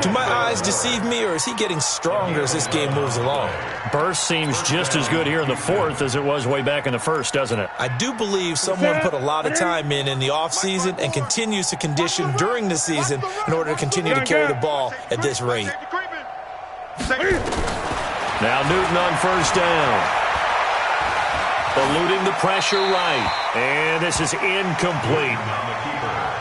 Do my eyes deceive me, or is he getting stronger as this game moves along? Burst seems just as good here in the 4th as it was way back in the 1st, doesn't it? I do believe someone put a lot of time in the offseason and continues to condition during the season in order to continue to carry the ball at this rate. Now Newton on first down. Eluding the pressure right. And this is incomplete.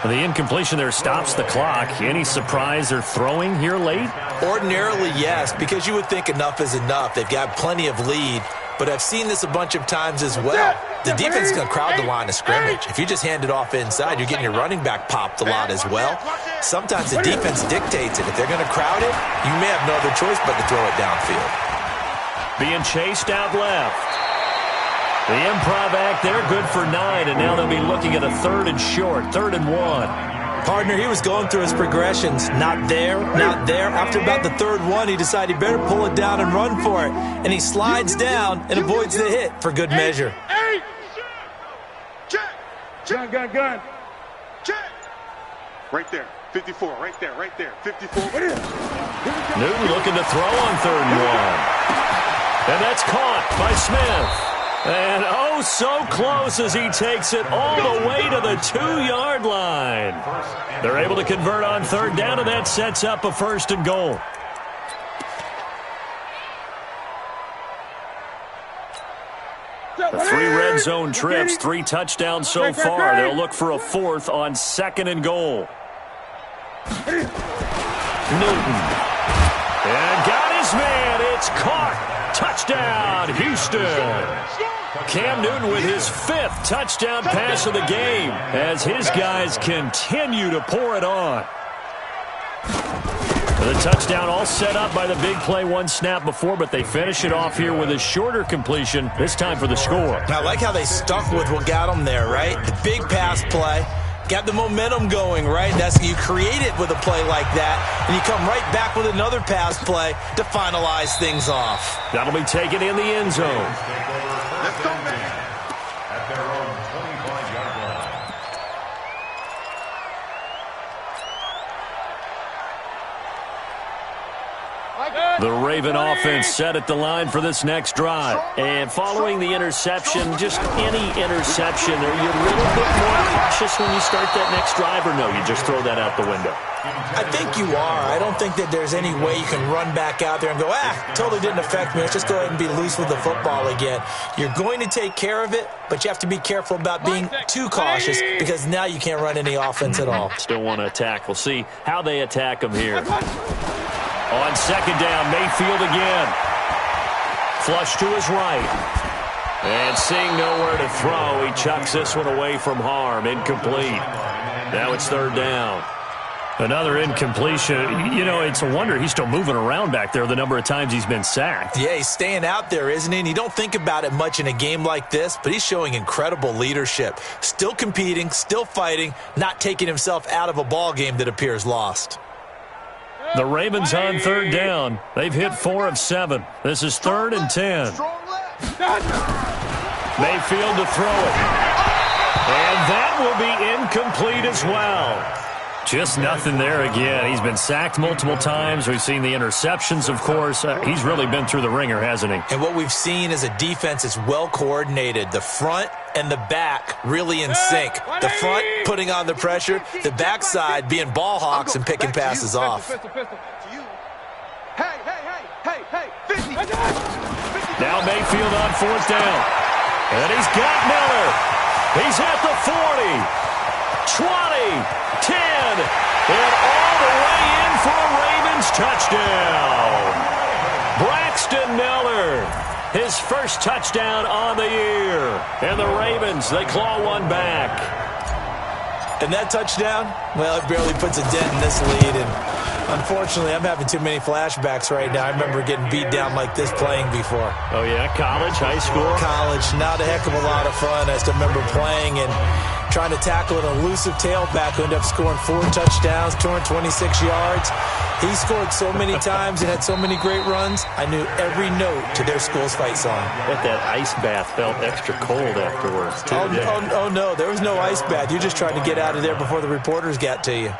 The incompletion there stops the clock. Any surprise they're throwing here late? Ordinarily, yes, because you would think enough is enough. They've got plenty of lead. But I've seen this a bunch of times as well. The defense is going to crowd the line of scrimmage. If you just hand it off inside, you're getting your running back popped a lot as well. Sometimes the defense dictates it. If they're going to crowd it, you may have no other choice but to throw it downfield. Being chased out left. The improv act there, good for 9, and now they'll be looking at a 3rd and short, 3rd and 1. Partner, he was going through his progressions. Not there, not there. After about the 3rd one, he decided he better pull it down and run for it. And he slides down and avoids the hit for good measure. Check. Gun. Check. Right there. 54, right there. 54. Newton looking to throw on 3rd and 1. And that's caught by Smith. And oh, so close as he takes it all the way to the 2-yard line. They're able to convert on 3rd down, and that sets up a 1st and goal. The 3 red zone trips, 3 touchdowns so far. They'll look for a 4th on 2nd and goal. Newton. And got his man. It's caught. Touchdown, Houston. Cam Newton with his 5th touchdown pass of the game as his guys continue to pour it on. The touchdown all set up by the big play 1 snap before, but they finish it off here with a shorter completion, this time for the score. I like how they stuck with what got them there, right? The big pass play. Got the momentum going, right? That's you create it with a play like that, and you come right back with another pass play to finalize things off. That'll be taken in the end zone. Let's go, man. At their own 25-yard line. The Raven offense set at the line for this next drive. And following the interception, just any interception, are you a little bit more cautious when you start that next drive, or no, you just throw that out the window? I think you are. I don't think that there's any way you can run back out there and go, totally didn't affect me. Let's just go ahead and be loose with the football again. You're going to take care of it, but you have to be careful about being too cautious because now you can't run any offense at all. Still want to attack. We'll see how they attack them here. On 2nd down, Mayfield again. Flush to his right. And seeing nowhere to throw, he chucks this one away from harm. Incomplete. Now it's 3rd down. Another incompletion. You know, it's a wonder he's still moving around back there the number of times he's been sacked. Yeah, he's staying out there, isn't he? And you don't think about it much in a game like this, but he's showing incredible leadership. Still competing, still fighting, not taking himself out of a ball game that appears lost. The Ravens on 3rd down. They've hit 4 of 7. This is 3rd and 10. Mayfield to throw it. And that will be incomplete as well. Just nothing there again. He's been sacked multiple times. We've seen the interceptions, of course. He's really been through the ringer, hasn't he? And what we've seen is a defense that's well coordinated. The front and the back really in sync. The front putting on the pressure. The backside being ball hawks and picking passes off. Hey, 50. Now Mayfield on 4th down. And he's got Miller. He's at the 40, 20, 10, and all the way in for a Ravens touchdown. Braxton Miller, his first touchdown on the year. And the Ravens, they claw one back. And that touchdown, well, it barely puts a dent in this lead. And unfortunately, I'm having too many flashbacks right now. I remember getting beat down like this playing before. Oh, yeah? College, high school? College, not a heck of a lot of fun. I still remember playing and trying to tackle an elusive tailback who ended up scoring 4 touchdowns, 226 yards. He scored so many times and had so many great runs, I knew every note to their school's fight song. Bet that ice bath felt extra cold afterwards, too. Oh, no, there was no ice bath. You just tried to get out of there before the reporters got to you.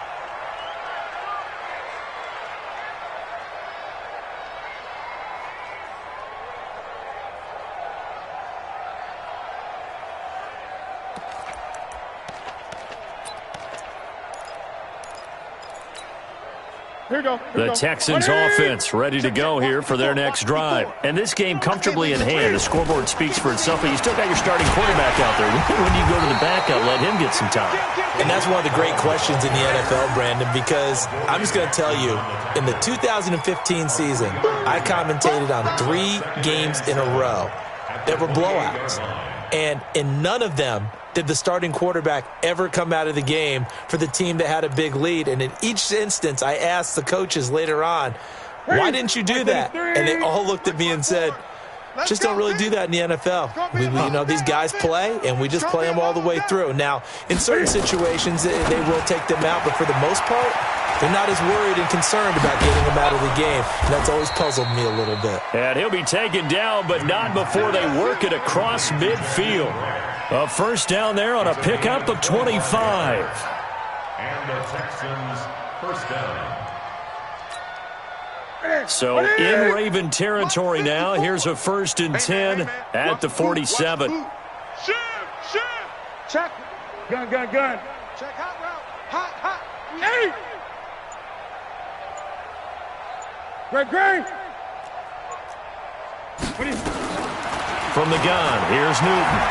The Texans offense ready to go here for their next drive. And this game comfortably in hand. The scoreboard speaks for itself, but you still got your starting quarterback out there. When you go to the backup, let him get some time. And that's one of the great questions in the NFL, Brandon, because I'm just going to tell you, in the 2015 season, I commentated on 3 games in a row that were blowouts. And in none of them did the starting quarterback ever come out of the game for the team that had a big lead. And in each instance, I asked the coaches later on, why didn't you do that? And they all looked at me and said, just don't really do that in the NFL. You know, these guys play, and we just play them all the way through. Now, in certain situations, they will take them out, but for the most part, they're not as worried and concerned about getting them out of the game. And that's always puzzled me a little bit. And he'll be taken down, but not before they work it across midfield. A first down there on a pickup of 25. And the Texans first down. So in Raven territory now, here's a 1st and 10 at the 47. Shift. Check. Gun. Check hot route. Hot. Hey! Greg! From the gun, here's Newton.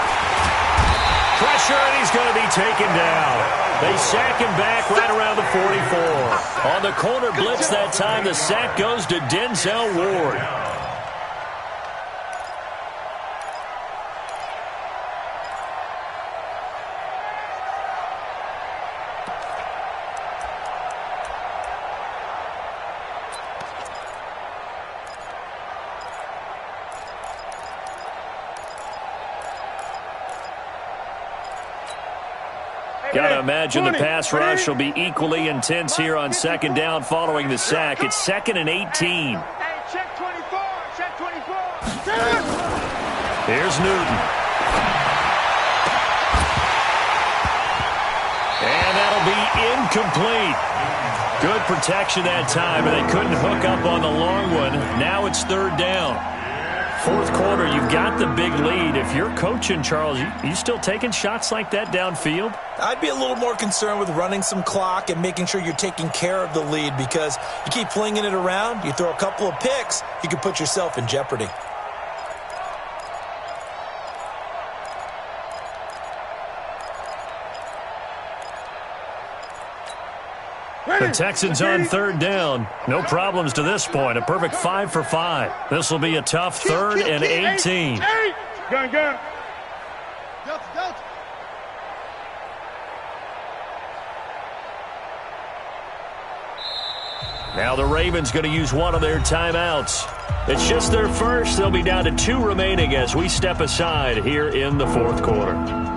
Pressure, and he's going to be taken down. They sack him back right around the 44. On the corner blitz that time, the sack goes to Denzel Ward. Got to imagine the pass rush will be equally intense here on 2nd down following the sack. It's 2nd and 18. Hey, check 24. Here's Newton. And that'll be incomplete. Good protection that time, and they couldn't hook up on the long one. Now it's 3rd down. 4th quarter, you've got the big lead. If you're coaching, Charles, you still taking shots like that downfield? I'd be a little more concerned with running some clock and making sure you're taking care of the lead, because you keep flinging it around, you throw a couple of picks, you can put yourself in jeopardy. The Texans on 3rd down. No problems to this point. A perfect 5 for 5. This will be a tough 3rd and 18. Gun. Now the Ravens going to use one of their timeouts. It's just their first. They'll be down to 2 remaining as we step aside here in the 4th quarter.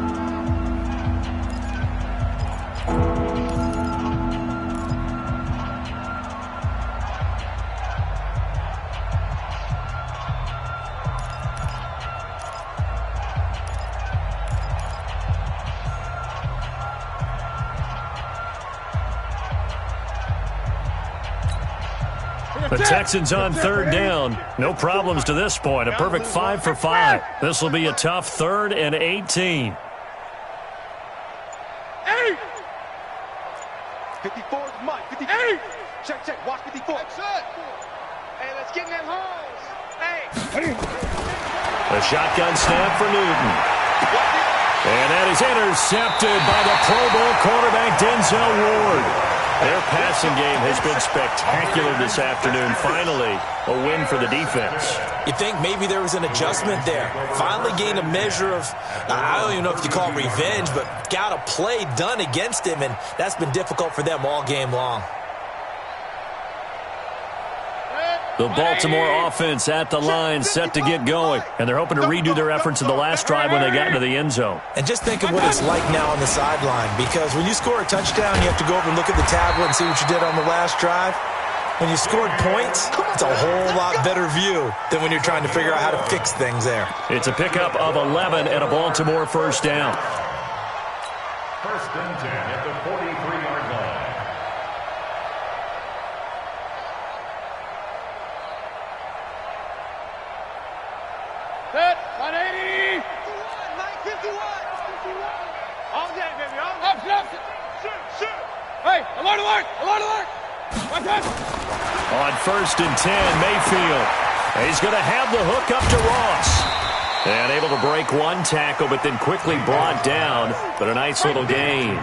The Texans on 3rd down. No problems to this point. A perfect 5 for 5. This will be a tough 3rd and 18. 54 is Mike. 54. Check. Watch 54. That's it. Hey, let's get in that hole. The shotgun snap for Newton. And that is intercepted by the Pro Bowl quarterback Denzel Ward. Their passing game has been spectacular this afternoon. Finally, a win for the defense. You think maybe there was an adjustment there. Finally gained a measure of, I don't even know if you call it revenge, but got a play done against him, and that's been difficult for them all game long. The Baltimore offense at the line, set to get going. And they're hoping to redo their efforts in the last drive when they got into the end zone. And just think of what it's like now on the sideline, because when you score a touchdown, you have to go over and look at the tablet and see what you did on the last drive. When you scored points, it's a whole lot better view than when you're trying to figure out how to fix things there. It's a pickup of 11 and a Baltimore first down. First and 10 at the 43-yard line. Set, 180. 51, 51. All day, baby, all day. Up. Shoot. Hey, alert, alert, alert, alert. Watch out. On first and 10, Mayfield. He's going to have the hook up to Ross. And able to break one tackle, but then quickly brought down. But a nice little gain. A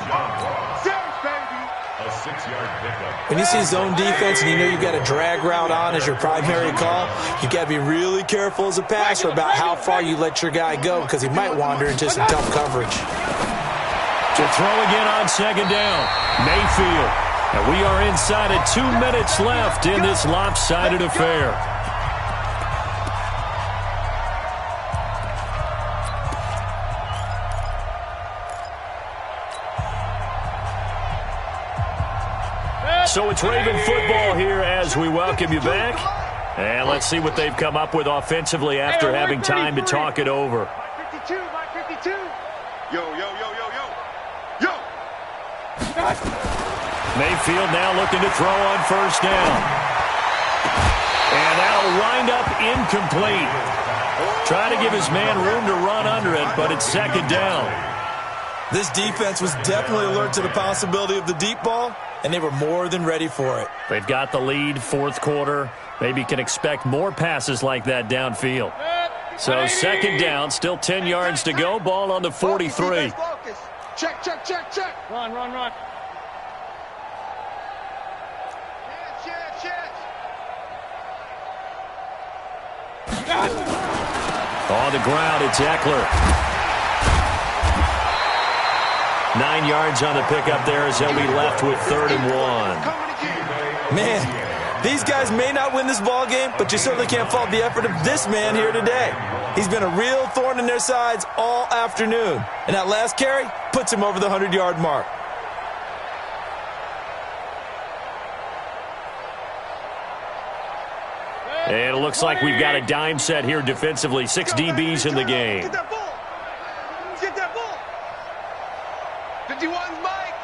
6-yard pickup. When you see zone defense and you know you've got a drag route on as your primary call, you've got to be really careful as a passer about how far you let your guy go, because he might wander into some tough coverage. To throw again on second down, Mayfield. And we are inside of 2 minutes left in this lopsided affair. So it's Raven football here as we welcome you back. And let's see what they've come up with offensively after having time to talk it over. 52, my 52. Yo. Mayfield now looking to throw on first down. And that'll wind up incomplete. Trying to give his man room to run under it, but it's second down. This defense was definitely alert to the possibility of the deep ball, and they were more than ready for it. They've got the lead, fourth quarter. Maybe can expect more passes like that downfield. So second down, still 10 yards to go. Ball on the 43. Check. Run. Chance. On the ground, it's Eckler. 9 yards on the pickup there as they'll be left with 3rd and 1. Man, these guys may not win this ball game, but you certainly can't fault the effort of this man here today. He's been a real thorn in their sides all afternoon. And that last carry puts him over the 100-yard mark. And it looks like we've got a dime set here defensively. 6 DBs in the game. Get that ball. 51's Mike.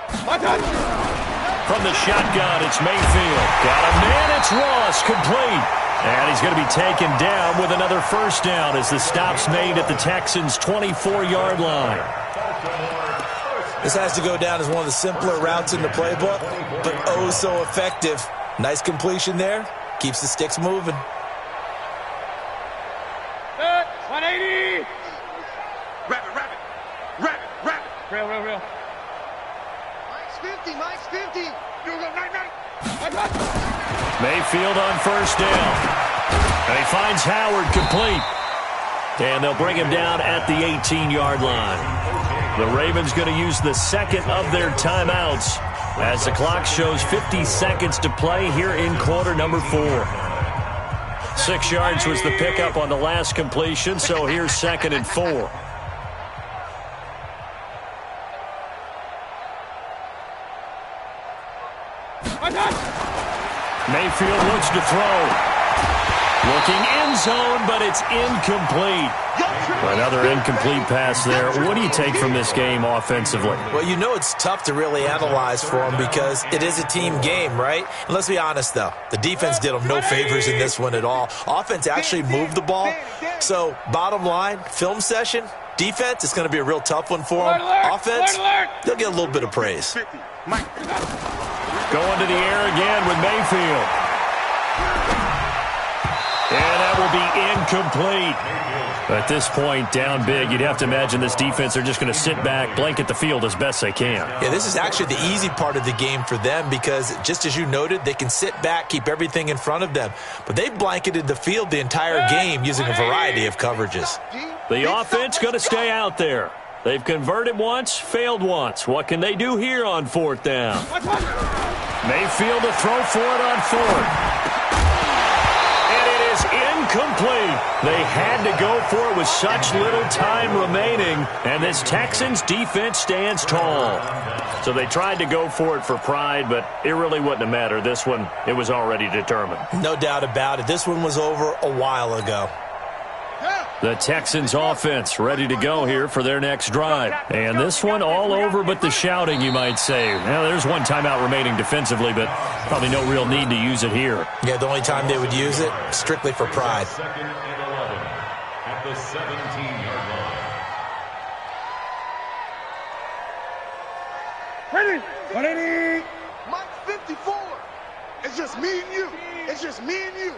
From the shotgun, it's Mayfield. Got a man, it's Ross, complete. And he's going to be taken down with another first down as the stop's made at the Texans' 24-yard line. This has to go down as one of the simpler routes in the playbook, but oh so effective. Nice completion there. Keeps the sticks moving. 180. Rabbit. Real. Mike's 50. You go, night. Mayfield on first down. And he finds Howard complete. And they'll bring him down at the 18-yard line. The Ravens going to use the second of their timeouts as the clock shows 50 seconds to play here in quarter number 4. 6 yards was the pickup on the last completion, so here's 2nd and 4. Mayfield looks to throw. Looking end zone, but it's incomplete. Another incomplete pass there. What do you take from this game offensively? Well, you know it's tough to really analyze for them because it is a team game, right? And let's be honest, though. The defense did them no favors in this one at all. Offense actually moved the ball. So, bottom line, film session, defense, it's going to be a real tough one for them. Offense, they'll get a little bit of praise. Going to the air again with Mayfield. And that will be incomplete. At this point, down big, you'd have to imagine this defense are just going to sit back, blanket the field as best they can. Yeah, this is actually the easy part of the game for them because, just as you noted, they can sit back, keep everything in front of them. But they've blanketed the field the entire game using a variety of coverages. The offense going to stay out there. They've converted once, failed once. What can they do here on fourth down? Mayfield to throw for it on fourth. Incomplete. They had to go for it with such little time remaining, and this Texans defense stands tall. So they tried to go for it for pride, but it really wouldn't have mattered. This one, it was already determined. No doubt about it. This one was over a while ago. The Texans offense ready to go here for their next drive. And this one all over but the shouting, you might say. Now, there's one timeout remaining defensively, but probably no real need to use it here. Yeah, the only time they would use it, strictly for pride. Second and 11 at the 17-yard line. Ready? 180. Mike 54. It's just me and you. It's just me and you.